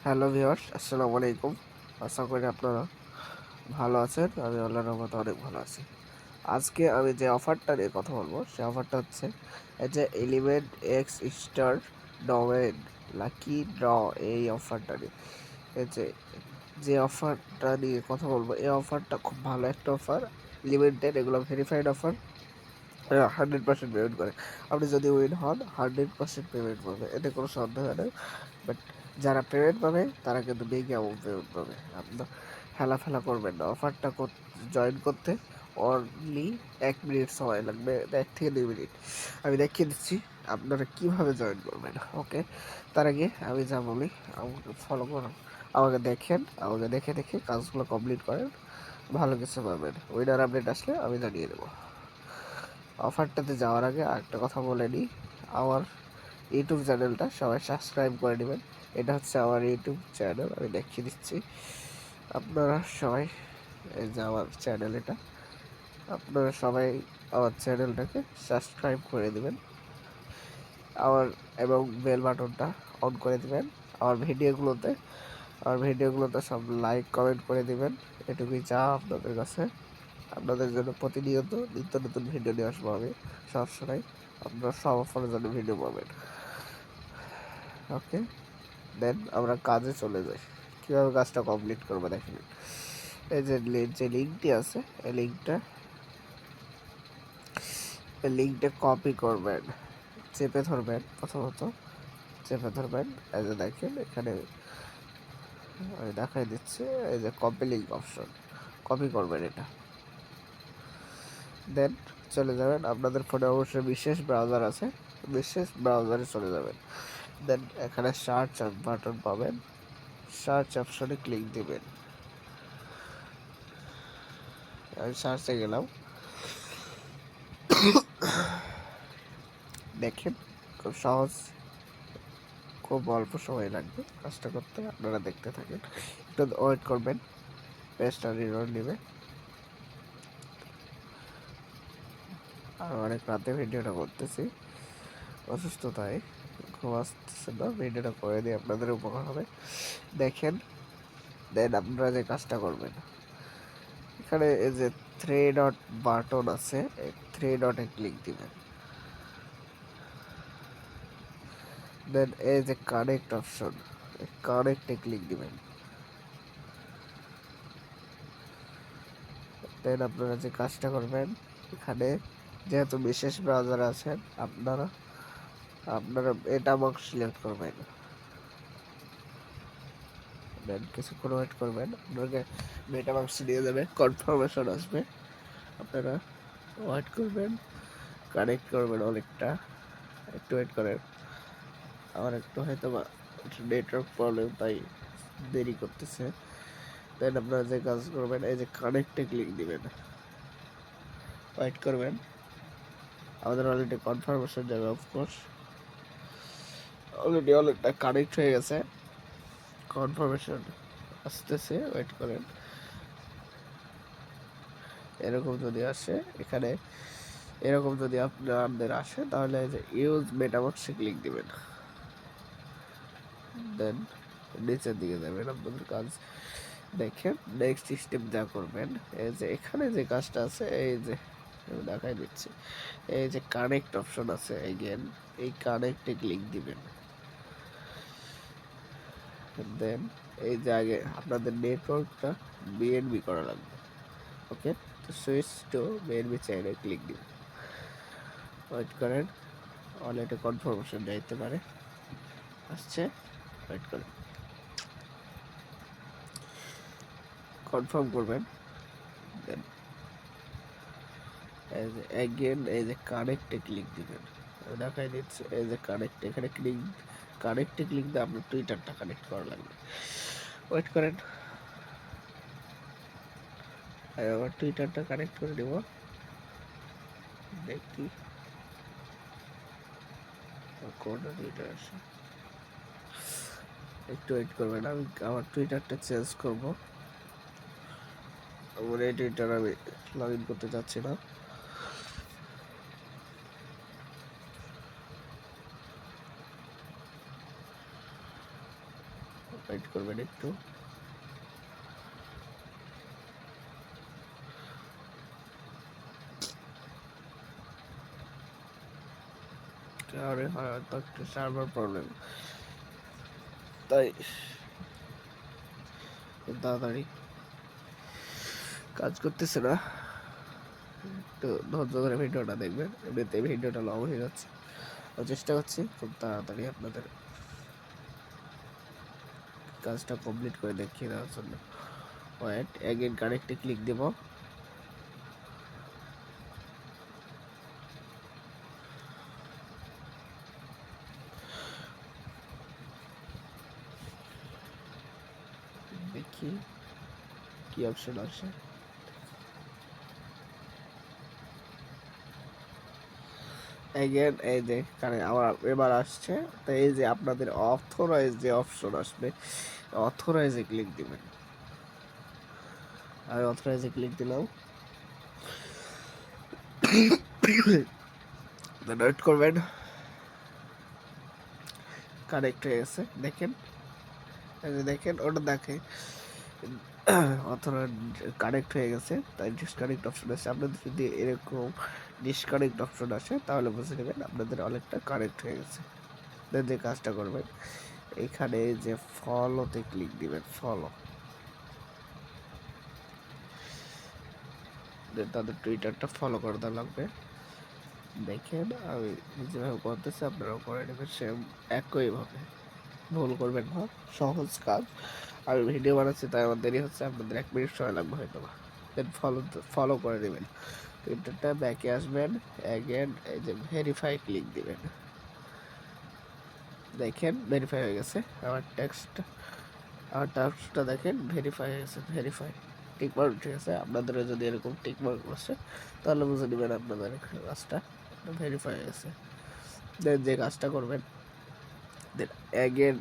Hello viewers, আসসালামু আলাইকুম। আশা করি আপনারা ভালো আছেন। আমি আল্লাহর রহমতে অনেক ভালো আছি। আজকে আমি যে অফারটা নিয়ে কথা বলবো, সে অফারটা হচ্ছে এই যে element x star domain lucky draw, এই অফারটা নিয়ে। এই যে অফারটা নিয়ে কথা বলবো, এই অফারটা খুব ভালো একটা অফার। লিমিটেড, এগুলো ভেরিফাইড অফার। 100% পেমেন্ট করে। আপনি যদি উইন হন 100% পেমেন্ট পাবে, এতে কোনো সন্দেহ নেই। বাট যারা পেমেন্ট পাবে তারা কিন্তু বিগ অ্যামাউন্ট পেমেন্ট পাবে। আপনার হেলাফেলা করবেন না। অফারটা জয়েন করতে অনলি 1 মিনিট সময় লাগবে, 1 থেকে 2 মিনিট। আমি দেখিয়ে দিচ্ছি আপনারা কিভাবে জয়েন করবেন। ওকে, তার আগে আমি যা বলি আমাকে ফলো করুন, আমাকে দেখেন, আমাকে দেখে দেখে কাজগুলো কমপ্লিট করেন, ভালো কিছু পাবেন। উইনার আপডেট আসলে আমি জানিয়ে দেবো। অফারটাতে যাওয়ার আগে আরেকটা কথা বলে নিই, আমার ইউটিউব চ্যানেলটা সবাই সাবস্ক্রাইব করে নেবেন। এটা হচ্ছে আমার ইউটিউব চ্যানেল, আমি দেখিয়ে দিচ্ছি। আপনারা সবাই, এই যে আমার চ্যানেল এটা, আপনারা সবাই আমার চ্যানেলটাকে সাবস্ক্রাইব করে দেবেন আমার, এবং বেল বাটনটা অন করে দিবেন। আমার ভিডিওগুলোতে সব লাইক কমেন্ট করে দিবেন। এটুকুই চা আপনাদের কাছে। আপনাদের জন্য প্রতিনিয়ত নিত্য নতুন ভিডিও নিয়ে আসবো আমি সবসময়। আপনারা সব অফারের জন্য ভিডিও পাবেন। ওকে, দেন আমরা কাজে চলে যাই। কীভাবে কাজটা কমপ্লিট করবো দেখেন। এই যে লিঙ্কটি আছে, এই লিঙ্কটা কপি করবেন, চেপে ধরবেন। প্রথমত চেপে ধরবেন, এই যে দেখেন এখানে আমি দেখাই দিচ্ছি, এই যে কপি লিঙ্ক অপশন, কপি করবেন এটা। দেন চলে যাবেন, আপনাদের ফোনে অবশ্যই বিশেষ ব্রাউজার আছে, বিশেষ ব্রাউজারে চলে যাবেন। দেন এখানে সার্চ বাটন পাবেন, সার্চ অপশনে ক্লিক দিবেন। আমি সার্চে গেলাম, দেখেন খুব সহজ, খুব অল্প সময় লাগবে কাজটা করতে। আপনারা দেখতে থাকেন, একটু ওয়েট করবেন, পেজটা রিলোড নেবে। আর অনেক রাতে ভিডিওটা করতেছি, অসুস্থতায় ঘুম আসতেছে না, ভিডিওটা করে দিয়ে আপনাদের উপকার হবে। দেখেন, দেন আপনারা যে কাজটা করবেন, এখানে এই যে থ্রি ডট বাটন আছে, এই থ্রি ডটে ক্লিক দিবেন। দেন এই যে কানেক্ট অপশন, এই কানেক্টে ক্লিক দিবেন। দেন আপনারা যে কাজটা করবেন, এখানে যেহেতু বিশেষ ব্রাউজার আছেন, আপনারা আপনারা এটা বক্স সিলেক্ট করবেন। দেন কিছুক্ষণ ওয়েট করবেন, আপনাকে মেটা বক্স নিয়ে যাবে, কনফার্মেশন আসবে। আপনারা ওয়েট করবেন, কানেক্ট করবেন অনেকটা, একটু ওয়েট করেন। আমার একটু হয়তো বা নেটওয়ার্ক প্রবলেম, তাই দেরি করতেছে। দেন আপনারা যে কাজ করবেন, এই যে কানেক্টে ক্লিক দিবেন, ওয়েট করবেন। আমাদের অলরেডি কনফার্মেশন যাবে, অফকোর্স অলরেডি অনেকটা কানেক্ট হয়ে গেছে, কনফার্মেশন আসতেছে, ওয়েট করেন। এরকম যদি আসে, এখানে এরকম যদি আপনাদের আসে, তাহলে এই যে ইউজ মেটাবক্সে ক্লিক দিবেন। দেন নিচের দিকে যাবেন, আপনাদের কাজ দেখেন। নেক্সট স্টেপ যা করবেন, এই যে এখানে যে কাজটা আছে, এই যে আমি দেখাই দিচ্ছি, এই যে কানেক্ট অপশন আছে, এগেন এই কানেক্টে ক্লিক দিবেন। দেন এই যে আগে আপনাদের নেটওয়ার্কটা বিএনবি করা লাগবে। ওকে, তো সুইচ টু বিএনবি চাইলে ক্লিক দিবেন, ওয়েট করেন। অলরেডি কনফার্মেশন যাইতে পারে, আসছে, ওয়েট করেন। কনফার্ম করবেন। দেন এই যে অ্যাগেন এই যে কানেক্টে ক্লিক দিবেন, দেখাই দিচ্ছে এই যে কানেক্ট, এখানে কানেক্টে ক্লিক দিয়ে আপনার টুইটারটা কানেক্ট করা লাগবে। ওয়েট করেন, আমি আবার টুইটারটা কানেক্ট করে দেব, দেখি কোনটা টুইটার আসে। একটু ওয়েট করবেন, আমি আমার টুইটারটা চেঞ্জ করব। আমার এই টুইটার আমি লগ ইন করতে চাচ্ছি না। ওয়েট করবেন একটু। আরে হয়তো একটু সার্ভার প্রবলেম, তাই তাড়াতাড়ি কাজ করতেছে না। একটু ধৈর্য ধরে ভিডিওটা দেখবেন, এমনিতে ভিডিওটা লং হয়ে যাচ্ছে। চেষ্টা করছি খুব তাড়াতাড়ি আপনাদের কাজটা কমপ্লিট করে দেখিয়ে দেওয়ার জন্য। ওয়েট, এগেন কানেক্টে ক্লিক দেব। দেখি কি অপশন আসে। এগেন এই যে কানে আমার এবার আসছে, তো এই যে আপনাদের অথরাইজ যে অপশন আসবে, অথরাইজে ক্লিক দিবেন। আমি অথরাইজে ক্লিক দিলাম, ওয়েট করবেন। কানেক্ট হয়ে গেছে, দেখেন এই যে দেখেন ওটা দেখে অথরাইজ কানেক্ট হয়ে গেছে। তাই ডিসকানেক্ট অপশন আছে, আপনাদের যদি এরকম ডিসকানেক্ট অপশন আসে তাহলে বুঝে নেবেন আপনাদের অনেকটা কানেক্ট হয়ে গেছে। দেন যে কাজটা করবেন, এখানে যে ফলোতে ক্লিক দিবেন, ফলো। দেন তাদের টুইটারটা ফলো করে দেওয়া লাগবে। দেখেন আমি যেভাবে করতেছি আপনারাও করে নেবেন সেম একইভাবে, ভুল করবেন না, সহজ কাজ। আমি ভিডিও বানাচ্ছি তাই আমার দেরি হচ্ছে, আপনাদের 1 মিনিট সময় লাগবে হয়তো। দেন ফলো করে দেবেন, টুইটারটা ব্যাকে আসবেন। অ্যাগেন এই যে ভেরিফাই ক্লিক দিবেন। দেখেন ভেরিফাই হয়ে গেছে আমার টাস্কটা দেখেন ভেরিফাই হয়ে গেছে। ভেরিফাই টিক মার্ক উঠে গেছে। আপনাদেরও যদি এরকম টিক মার্ক বসে তাহলে বুঝে নেবেন আপনাদের কাজটা ভেরিফাই হয়ে গেছে। দেন যে কাজটা করবেন, দেন অ্যাগেন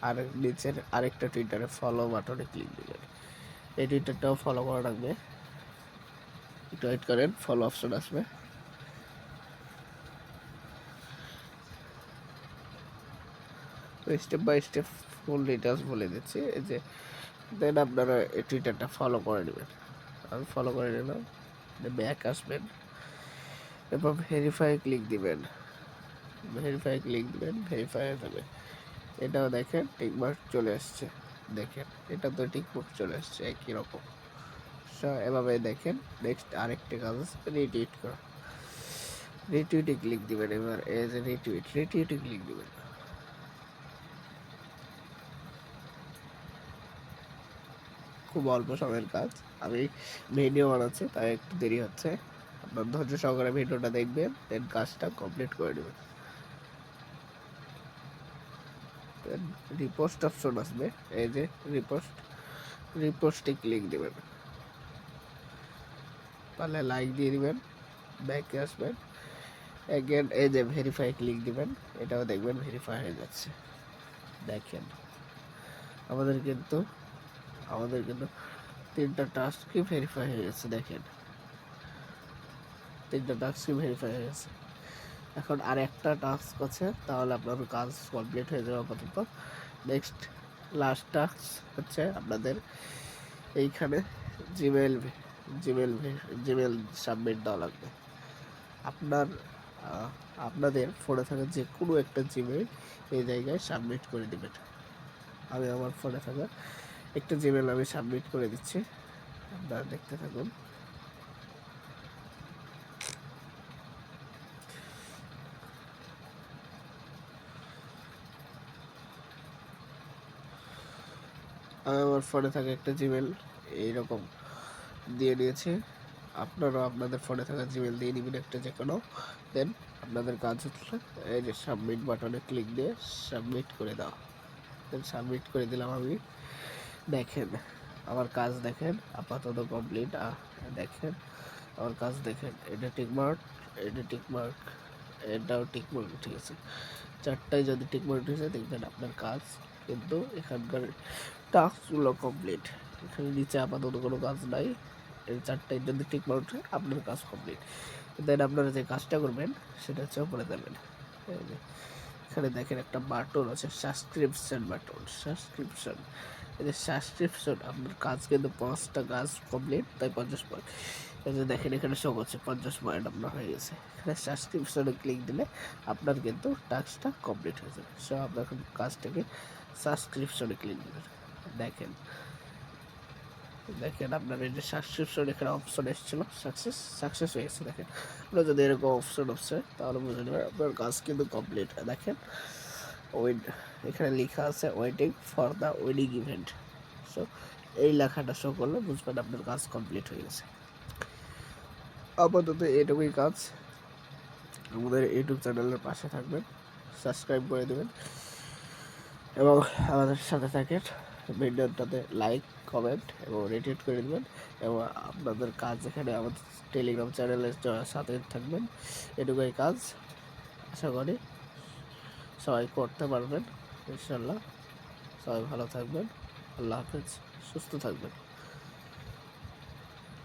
আর নিচের আরেকটা টুইটারে ফলো বাটনে ক্লিক দিবেন। এই টুইটারটাও ফলো করা লাগবে, একটু ওয়েট করেন, ফলো অপশন আসবে। Step by step full details বলে দিচ্ছি। এই যে দেন আপনারা এই টুইটারটা ফলো করে নেবেন। আমি ফলো করে নিলাম, ব্যাক আসবেন, এরপর ভেরিফাই ক্লিক দিবেন। ভেরিফাই হয়ে যাবে। এটাও দেখেন টিকমার্ক চলে আসছে, দেখেন এটা তো টিকমার্ক চলে আসছে একই রকম। এভাবে দেখেন। নেক্সট আরেকটা কাজ আছে, রিটুইট করা। রিটুইটে ক্লিক দিবেন। এবার এই যে রিটুইটে ক্লিক দিবেন। খুব অল্প সময়ের কাজ, আমি ভিডিও বানাচ্ছি তাই একটু দেরি হচ্ছে। আপনার ধৈর্য সহকারে ভিডিওটা দেখবেন, দেন কাজটা কমপ্লিট করে নেবেন। রিপোস্ট অপশন আসবে, এই যে রিপোস্টে ক্লিক দেবেন, পারলে লাইক দিয়ে দিবেন। ব্যাকে আসবেন, এগেন এই যে ভেরিফাই ক্লিক দিবেন। এটাও দেখবেন ভেরিফাই হয়ে যাচ্ছে। দেখেন আমাদের কিন্তু তিনটা টাস্কই ভেরিফাই হয়ে গেছে। দেখেন তিনটা টাস্কই ভেরিফাই হয়ে গেছে। এখন আর একটা টাস্ক আছে, তাহলে আপনার কাজ কমপ্লিট হয়ে যাবে আপাতত। নেক্সট লাস্ট টাস্ক হচ্ছে আপনাদের এইখানে জিমেল জিমেল জিমেল সাবমিট দেওয়া লাগবে। আপনার আপনাদের ফোনে থাকা যে কোনো একটা জিমেল এই জায়গায় সাবমিট করে দেবেন। আমি আমার ফোনে থাকা একটা জিমেল আমি সাবমিট করে দিচ্ছি, আপনারা দেখতে থাকুন। আমি আমার ফোনে থাকা একটা জিমেল এইরকম দিয়ে নিয়েছি। আপনারা আপনাদের ফোনে থাকা জিমেল দিয়ে নেবেন একটা যে কোনো। দেন আপনাদের কাজ হচ্ছে এই যে সাবমিট বাটনে ক্লিক দিয়ে সাবমিট করে দাও। দেন সাবমিট করে দিলাম আমি। দেখেন আমার কাজ দেখেন আপাতত কমপ্লিট। দেখেন আমার কাজ দেখেন, এটা টিকমার্ক, এটা টিকমার্ক, এটাও টিকমার্ক উঠে গেছে। চারটায় যদি টিকমার্ক উঠেছে দেখবেন আপনার কাজ কিন্তু এখানকার টাস্কগুলো কমপ্লিট। এখানে নিচে আপাতত কোনো কাজ নাই, এই চারটায় যদি টিকমার্ক উঠে আপনার কাজ কমপ্লিট। দেন আপনারা যে কাজটা করবেন সেটা হচ্ছে উপরে যাবেন, এখানে দেখেন একটা বাটন আছে, সাবস্ক্রিপশন বাটন, সাবস্ক্রিপশন। এই যে সাবস্ক্রিপশন, আপনার কাজ কিন্তু 5টা কাজ কমপ্লিট, তাই 50 পয়েন্ট। এই যে দেখেন এখানে শো করছে 50 পয়েন্ট আপনার হয়ে গেছে। এখানে সাবস্ক্রিপশনে ক্লিক দিলে আপনার কিন্তু টাস্কটা কমপ্লিট হয়ে যাবে। সো আপনার এখন কাজটাকে সাবস্ক্রিপশনে ক্লিক দেবেন। দেখেন দেখেন আপনার এই যে সাবস্ক্রিপশন এখানে অপশন এসেছিল, সাকসেস হয়ে গেছে। দেখেন আপনার যদি এরকম অপশন আসছে তাহলে বুঝে নেবেন আপনার কাজ কিন্তু কমপ্লিট। দেখেন ওয়েট, এখানে লেখা আছে waiting for the winning event. So এই লেখাটা শো করলে বুঝবেন আপনার কাজ কমপ্লিট হয়ে গেছে। আপাতত এটুকুই কাজ। আমাদের ইউটিউব চ্যানেলের পাশে থাকবেন, সাবস্ক্রাইব করে দেবেন এবং আমাদের সাথে থাকেন। ভিডিওটাতে লাইক, কমেন্ট এবং রেটিট করে দেবেন এবং আপনাদের কাজ এখানে আমাদের টেলিগ্রাম চ্যানেলের সাথে থাকবেন। এটুকুই কাজ, আশা করি সবাই করতে পারবেন ইনশাল্লাহ। সবাই ভালো থাকবেন, আল্লাহ হাফেজ, সুস্থ থাকবেন।